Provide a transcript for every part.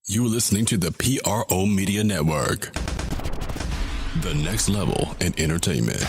You're listening to the PRO Media Network, the next level in entertainment.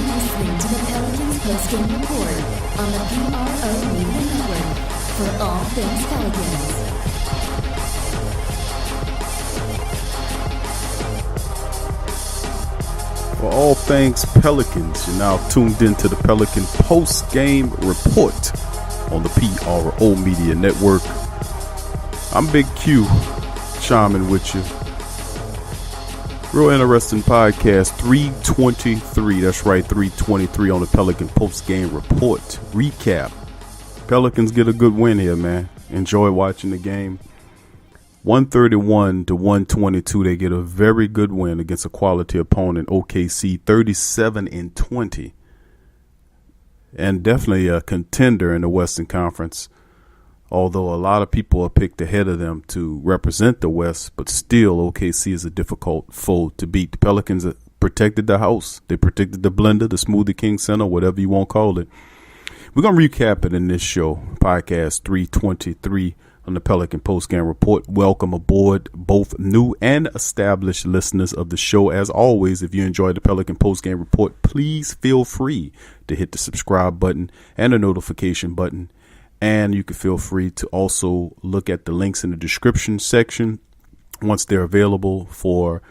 You're listening to the Pelicans Postgame Report on the PRO Media Network for all things Pelicans. For all things Pelicans, you're now tuned into the Pelican Postgame Report on the PRO Media Network. I'm Big Q, chiming with you. Real interesting podcast, 323. That's right, 323 on the Pelican Postgame Report recap. Pelicans get a good win here, man. Enjoy watching the game. 131 to 122. They get a very good win against a quality opponent, OKC, 37-20. And definitely a contender in the Western Conference. Although a lot of people are picked ahead of them to represent the West, but still OKC is a difficult foe to beat. The Pelicans protected the house. They protected the blender, the Smoothie King Center, whatever you want to call it. We're going to recap it in this show, podcast 323 on the Pelican Postgame Report. Welcome aboard both new and established listeners of the show. As always, if you enjoy the Pelican Postgame Report, please feel free to hit the subscribe button and the notification button. And you can feel free to also look at the links in the description section once they're available for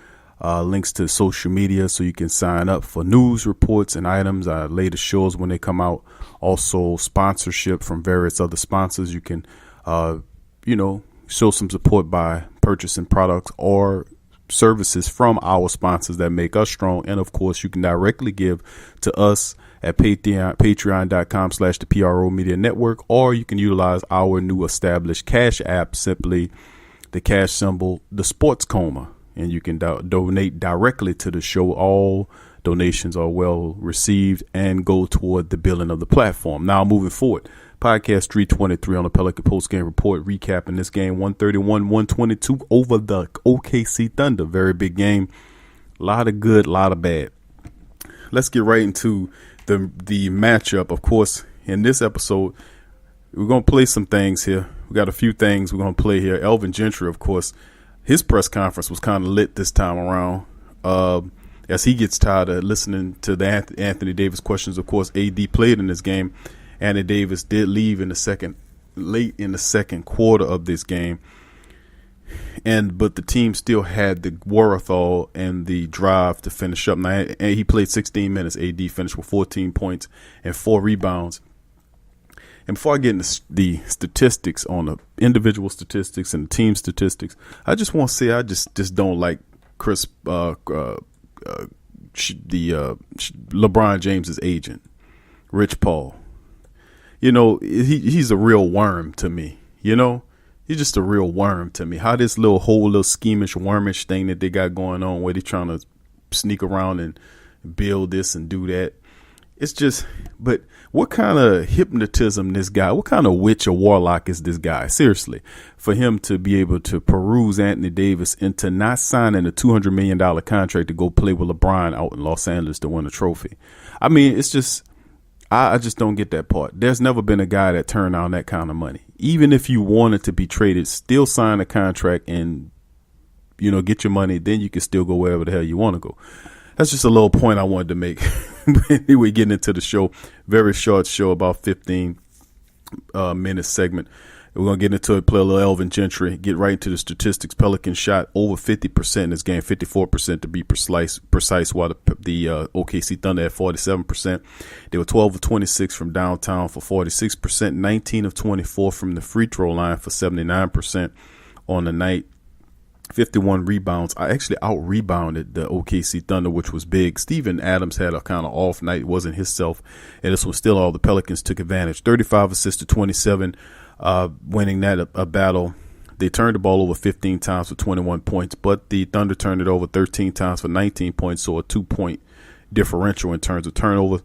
links to social media, so you can sign up for news reports and items, latest shows when they come out. Also sponsorship from various other sponsors. You can, show some support by purchasing products or services from our sponsors that make us strong. And of course, you can directly give to us at patreon.com/the PRO Media Network, or you can utilize our new established cash app, simply the cash symbol, the Sports Coma, and you can donate directly to the show. All donations are well received and go toward the billing of the platform. Now moving forward, podcast 323 on the Pelican Postgame Report, recapping this game, 131-122 over the OKC Thunder. Very big game. A lot of good, a lot of bad. Let's get right into the matchup. Of course, in this episode, we're going to play some things here. We got a few things we're going to play here. Elvin Gentry, of course, his press conference was kind of lit this time around. As he gets tired of listening to the Anthony Davis questions. Of course, AD played in this game. Anthony Davis did leave late in the second quarter of this game. But the team still had the wherewithal and the drive to finish up. Now, and he played 16 minutes. AD finished with 14 points and 4 rebounds. And before I get into the statistics on the individual statistics and the team statistics, I just want to say I just don't like LeBron James's agent, Rich Paul. He's a real worm to me. He's just a real worm to me. How this little schemish, wormish thing that they got going on, where they're trying to sneak around and build this and do that. It's just, but what kind of hypnotism this guy, what kind of witch or warlock is this guy? Seriously, for him to be able to peruse Anthony Davis into not signing a $200 million contract to go play with LeBron out in Los Angeles to win a trophy. I mean, it's just, I just don't get that part. There's never been a guy that turned down that kind of money. Even if you wanted to be traded, still sign a contract and, get your money. Then you can still go wherever the hell you want to go. That's just a little point I wanted to make. Anyway, getting into the show, very short show, about 15 minute segment. We're going to get into it, play a little Elvin Gentry, get right into the statistics. Pelicans shot over 50% in this game, 54% to be precise, while the OKC Thunder had 47%. They were 12 of 26 from downtown for 46%, 19 of 24 from the free throw line for 79% on the night. 51 rebounds. I actually out-rebounded the OKC Thunder, which was big. Steven Adams had a kind of off night. It wasn't himself, and this was still all the Pelicans took advantage. 35 assists to 27, winning that a battle. They turned the ball over 15 times for 21 points, but the Thunder turned it over 13 times for 19 points, so a 2-point differential in terms of turnovers.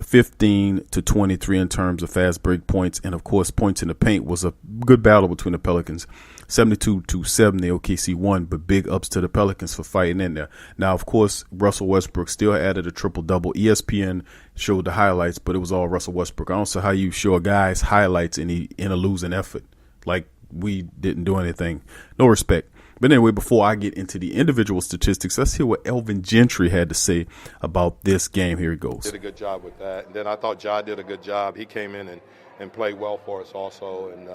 15 to 23 in terms of fast break points, and of course points in the paint was a good battle between the Pelicans. 72 to 70, OKC won, but big ups to the Pelicans for fighting in there. Now, of course, Russell Westbrook still added a triple-double. ESPN showed the highlights, but it was all Russell Westbrook. I don't see how you show a guy's highlights in a losing effort, like we didn't do anything. No respect. But anyway, before I get into the individual statistics, let's hear what Alvin Gentry had to say about this game. Here he goes. Did a good job with that. And then I thought Ja did a good job. He came in and played well for us also. And,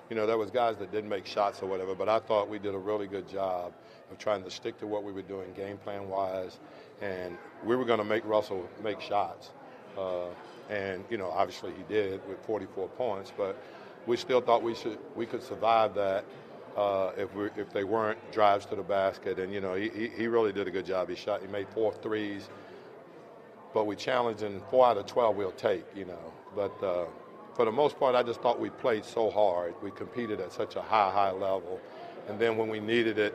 there was guys that didn't make shots or whatever, but I thought we did a really good job of trying to stick to what we were doing game plan-wise. And we were going to make Russell make shots. Obviously he did with 44 points, but we still thought we could survive that. If they weren't drives to the basket, and he really did a good job. He made 4 threes, but we challenged, and 4 out of 12 we'll take, But for the most part, I just thought we played so hard. We competed at such a high level, and then when we needed it,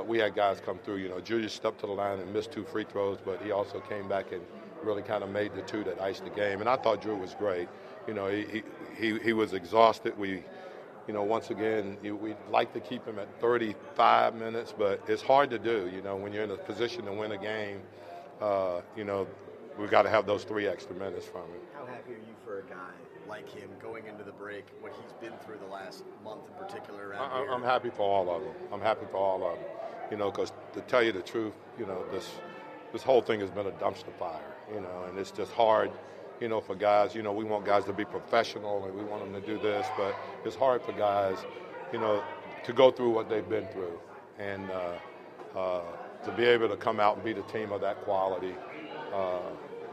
we had guys come through. Julius stepped to the line and missed 2 free throws, but he also came back and really kind of made the 2 that iced the game. And I thought Drew was great. He was exhausted. Once again, we'd like to keep him at 35 minutes, but it's hard to do. When you're in a position to win a game, we've got to have those 3 extra minutes from him. How happy are you for a guy like him going into the break, what he's been through the last month in particular around here? I'm happy for all of them. Because to tell you the truth, this whole thing has been a dumpster fire, and it's just hard. For guys, we want guys to be professional and we want them to do this, but it's hard for guys, to go through what they've been through and to be able to come out and beat a team of that quality.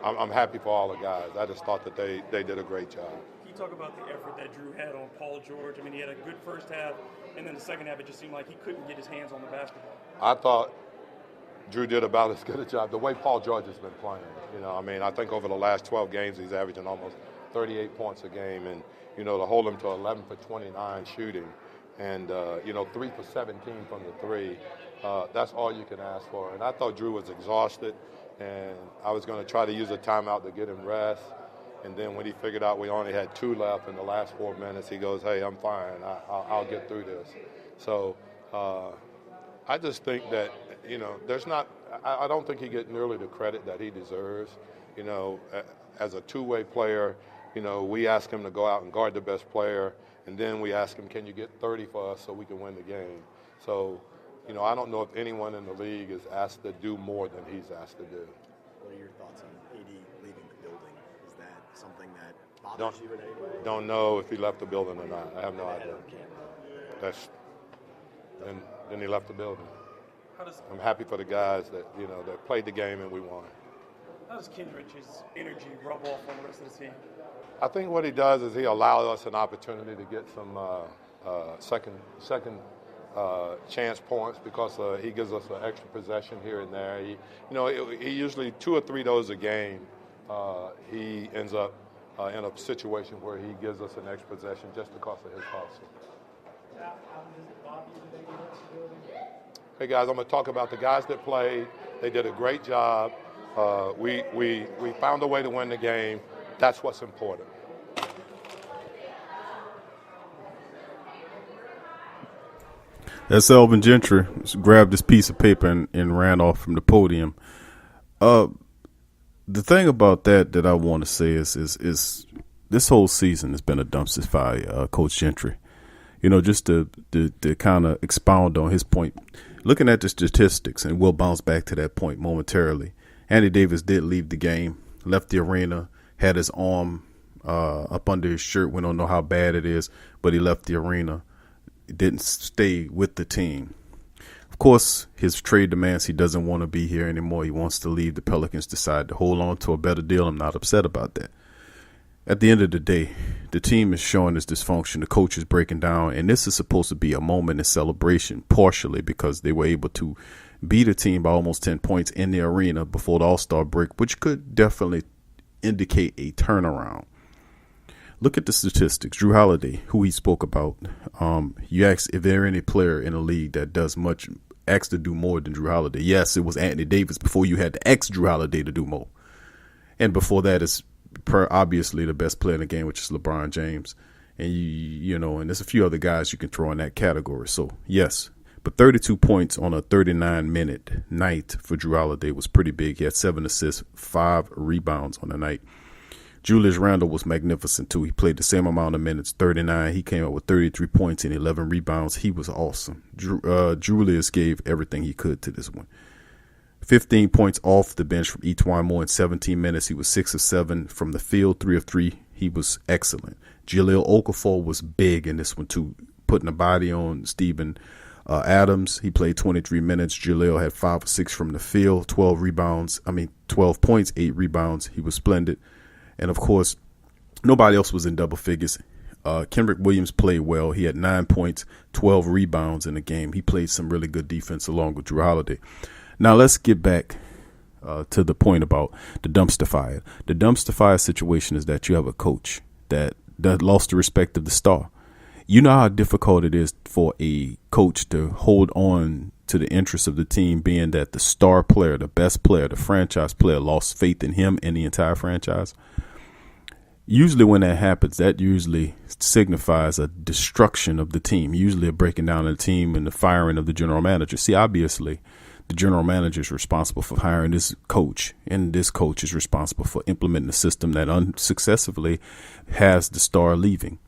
I'm happy for all the guys. I just thought that they did a great job. Can you talk about the effort that Drew had on Paul George? I mean, he had a good first half, and then the second half it just seemed like he couldn't get his hands on the basketball. I thought Drew did about as good a job. The way Paul George has been playing, I think over the last 12 games he's averaging almost 38 points a game, and to hold him to 11 for 29 shooting, and 3 for 17 from the 3. That's all you can ask for. And I thought Drew was exhausted, and I was going to try to use a timeout to get him rest. And then when he figured out we only had 2 left in the last 4 minutes, he goes, "Hey, I'm fine. I'll get through this." So I just think that I don't think he gets nearly the credit that he deserves. As a two-way player, we ask him to go out and guard the best player, and then we ask him, "Can you get 30 for us so we can win the game?" So, I don't know if anyone in the league is asked to do more than he's asked to do. What are your thoughts on AD leaving the building? Is that something that bothers you in any way? Don't know if he left the building or not. I have no idea. Then he left the building. I'm happy for the guys that that played the game and we won. How does Kendrick's energy rub off on the rest of the team? I think what he does is he allows us an opportunity to get some second chance points because he gives us an extra possession here and there. He usually 2 or 3 of those a game. He ends up in a situation where he gives us an extra possession just because of his hustle. Hey guys, I'm going to talk about the guys that played. They did a great job. We found a way to win the game. That's what's important. That's Alvin Gentry. Just grabbed this piece of paper and ran off from the podium. The thing about that I want to say is this whole season has been a dumpster fire, Coach Gentry. Just to kind of expound on his point. Looking at the statistics, and we'll bounce back to that point momentarily. Andy Davis did leave the game, left the arena, had his arm up under his shirt. We don't know how bad it is, but he left the arena. He didn't stay with the team. Of course, his trade demands, he doesn't want to be here anymore. He wants to leave. The Pelicans decide to hold on to a better deal. I'm not upset about that. At the end of the day, the team is showing its dysfunction. The coach is breaking down, and this is supposed to be a moment in celebration, partially because they were able to beat a team by almost 10 points in the arena before the Allstar break, which could definitely indicate a turnaround. Look at the statistics. Drew Holiday, who he spoke about, you asked if there any player in the league that does much asked to do more than Drew Holiday. Yes, it was Anthony Davis before you had to ask Drew Holiday to do more. And before that is obviously the best player in the game, which is LeBron James. And, you know, and there's a few other guys you can throw in that category. So, yes. But 32 points on a 39-minute night for Drew Holiday was pretty big. He had 7 assists, 5 rebounds on the night. Julius Randle was magnificent, too. He played the same amount of minutes, 39. He came up with 33 points and 11 rebounds. He was awesome. Julius gave everything he could to this one. 15 points off the bench from Etuan Moore in 17 minutes. He was 6 of 7 from the field, 3 of 3. He was excellent. Jahlil Okafor was big in this one, too, putting a body on Steven Adams. He played 23 minutes. Jahlil had 5 or 6 from the field, 12 points, 8 rebounds. He was splendid. And, of course, nobody else was in double figures. Kendrick Williams played well. He had 9 points, 12 rebounds in the game. He played some really good defense along with Drew Holiday. Now, let's get back to the point about the dumpster fire. The dumpster fire situation is that you have a coach that lost the respect of the star. You know how difficult it is for a coach to hold on to the interests of the team, being that the star player, the best player, the franchise player lost faith in him and the entire franchise. Usually when that happens, that usually signifies a destruction of the team, usually a breaking down of the team and the firing of the general manager. See, obviously, the general manager is responsible for hiring this coach, and this coach is responsible for implementing a system that unsuccessfully has the star leaving.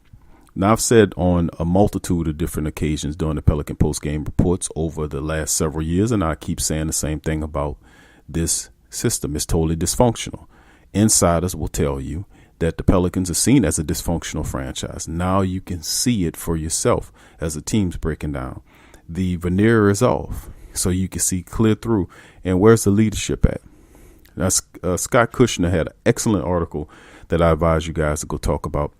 Now, I've said on a multitude of different occasions during the Pelican postgame reports over the last several years, and I keep saying the same thing about this system. It's totally dysfunctional. Insiders will tell you that the Pelicans are seen as a dysfunctional franchise. Now you can see it for yourself as the team's breaking down. The veneer is off, so you can see clear through. And where's the leadership at? Now, Scott Kushner had an excellent article that I advise you guys to go talk about,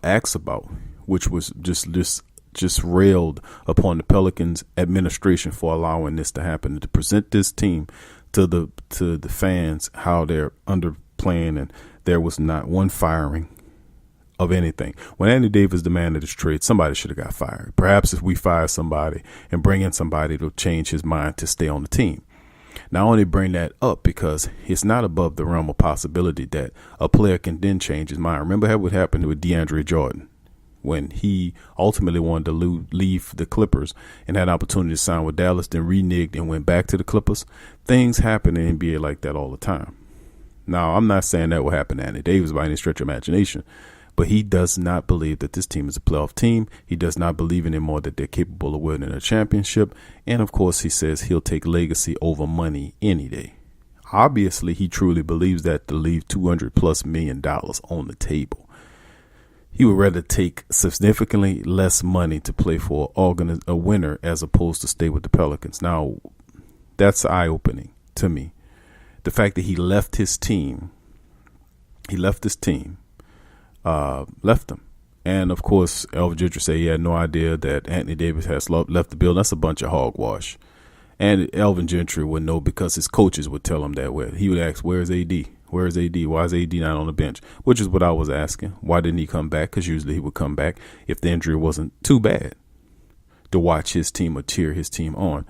acts about, which was just railed upon the Pelicans administration for allowing this to happen, to present this team to the fans how they're underplaying, and there was not one firing of anything. When Anthony Davis demanded his trade, somebody should have got fired. Perhaps if we fire somebody and bring in somebody to change his mind to stay on the team. Now, I only bring that up because it's not above the realm of possibility that a player can then change his mind. Remember what happened with DeAndre Jordan when he ultimately wanted to leave the Clippers and had an opportunity to sign with Dallas, then reneged and went back to the Clippers. Things happen in the NBA like that all the time. Now, I'm not saying that will happen to Anthony Davis by any stretch of imagination, but he does not believe that this team is a playoff team. He does not believe anymore that they're capable of winning a championship. And, of course, he says he'll take legacy over money any day. Obviously, he truly believes that to leave $200+ million on the table. He would rather take significantly less money to play for a winner as opposed to stay with the Pelicans. Now, that's eye-opening to me. The fact that he left his team, left him. And, of course, Elvin Gentry said he had no idea that Anthony Davis has left the building. That's a bunch of hogwash. And Elvin Gentry would know because his coaches would tell him that way. He would ask, where's AD? Where's AD? Why is AD not on the bench? Which is what I was asking. Why didn't he come back? Because usually he would come back if the injury wasn't too bad to watch his team or cheer his team on.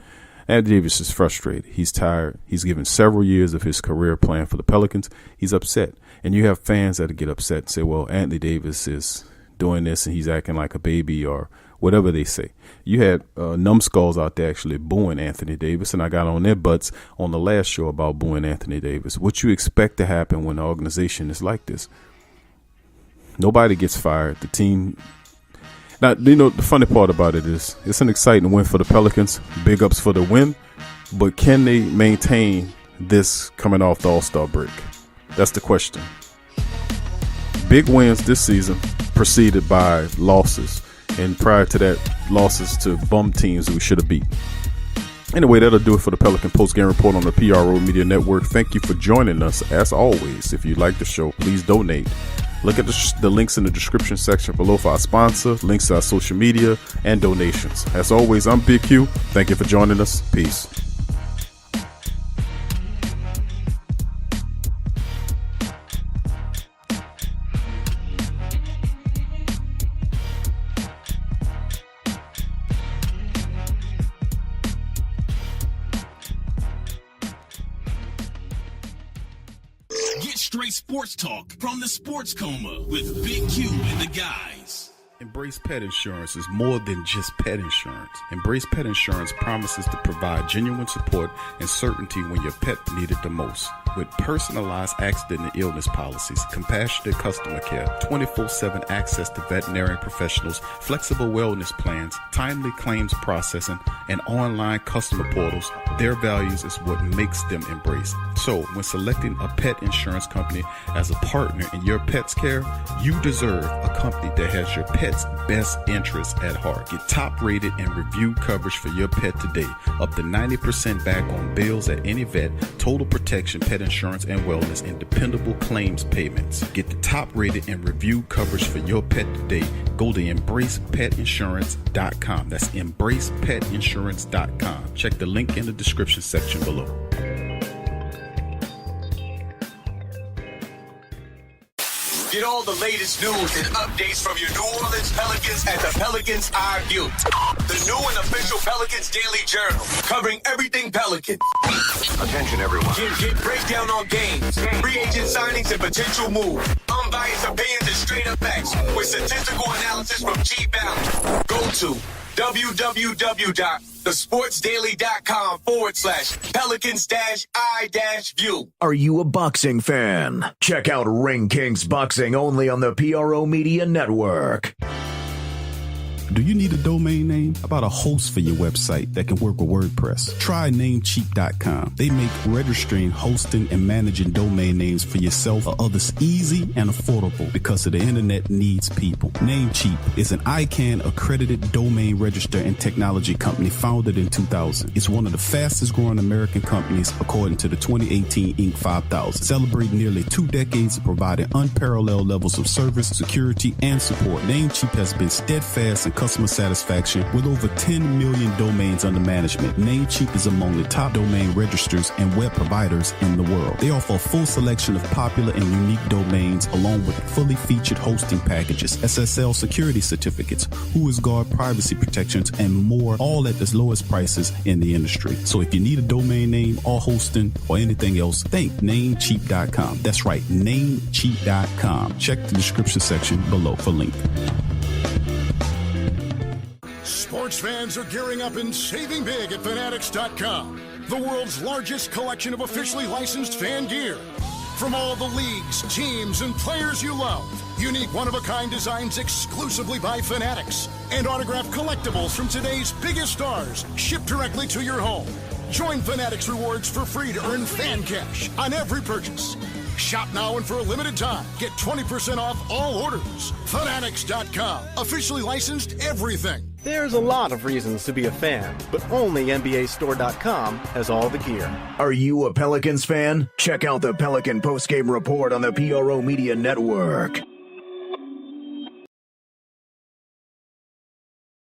Anthony Davis is frustrated. He's tired. He's given several years of his career playing for the Pelicans. He's upset. And you have fans that get upset and say, well, Anthony Davis is doing this and he's acting like a baby or whatever they say. You had numbskulls out there actually booing Anthony Davis, and I got on their butts on the last show about booing Anthony Davis. What you expect to happen when an organization is like this? Nobody gets fired. The team... Now, you know, the funny part about it is it's an exciting win for the Pelicans. Big ups for the win. But can they maintain this coming off the All-Star break? That's the question. Big wins this season preceded by losses. And prior to that, losses to bum teams we should have beat. Anyway, that'll do it for the Pelican Postgame Report on the PRO Media Network. Thank you for joining us. As always, if you like the show, please donate. Look at the links in the description section below for our sponsor, links to our social media, and donations. As always, I'm Big Q. Thank you for joining us. Peace. straight sports talk from the sports coma with Big Q and the guys. Embrace Pet Insurance is more than just pet insurance. Embrace Pet Insurance promises to provide genuine support and certainty when your pet needs it the most. With personalized accident and illness policies, compassionate customer care, 24/7 access to veterinary professionals, flexible wellness plans, timely claims processing, and online customer portals, their values is what makes them Embrace. So, when selecting a pet insurance company as a partner in your pet's care, you deserve a company that has your pet's best interests at heart. Get top-rated and reviewed coverage for your pet today. Up to 90% back on bills at any vet, total protection, pet insurance and wellness, and dependable claims payments. Get the top-rated and reviewed coverage for your pet today. Go to EmbracePetInsurance.com. That's EmbracePetInsurance.com. Check the link in the description section below. Get all the latest news and updates from your New Orleans Pelicans at the Pelicans Eye View, the new and official Pelicans Daily Journal, covering everything Pelican. Attention, everyone. Get breakdown on games, free agent signings, and potential moves. Unbiased opinions and straight up facts with statistical analysis from G Valley. Go to www.thesportsdaily.com/Pelicans-I-View. Are you a boxing fan? Check out Ring Kings Boxing only on the PRO Media Network. Do you need a domain name? How about a host for your website that can work with WordPress? Try Namecheap.com. They make registering, hosting, and managing domain names for yourself or others easy and affordable because the internet needs people. Namecheap is an ICANN accredited domain register and technology company founded in 2000. It's one of the fastest growing American companies according to the 2018 Inc. 5000, celebrating nearly 2 decades of providing unparalleled levels of service, security, and support. Namecheap has been steadfast in customer satisfaction with over 10 million domains under management. Namecheap is among the top domain registers and web providers in the world. They offer a full selection of popular and unique domains along with fully featured hosting packages, SSL security certificates, WhoisGuard privacy protections, and more, all at the lowest prices in the industry. So if you need a domain name or hosting or anything else, think Namecheap.com. That's right, Namecheap.com. Check the description section below for link. Sports fans are gearing up and saving big at Fanatics.com, the world's largest collection of officially licensed fan gear. From all the leagues, teams, and players you love, unique one-of-a-kind designs exclusively by Fanatics, and autographed collectibles from today's biggest stars shipped directly to your home. Join Fanatics Rewards for free to earn fan cash on every purchase. Shop now and for a limited time, get 20% off all orders. Fanatics.com, officially licensed everything. There's a lot of reasons to be a fan, but only NBAStore.com has all the gear. Are you a Pelicans fan? Check out the Pelican postgame report on the PRO Media Network.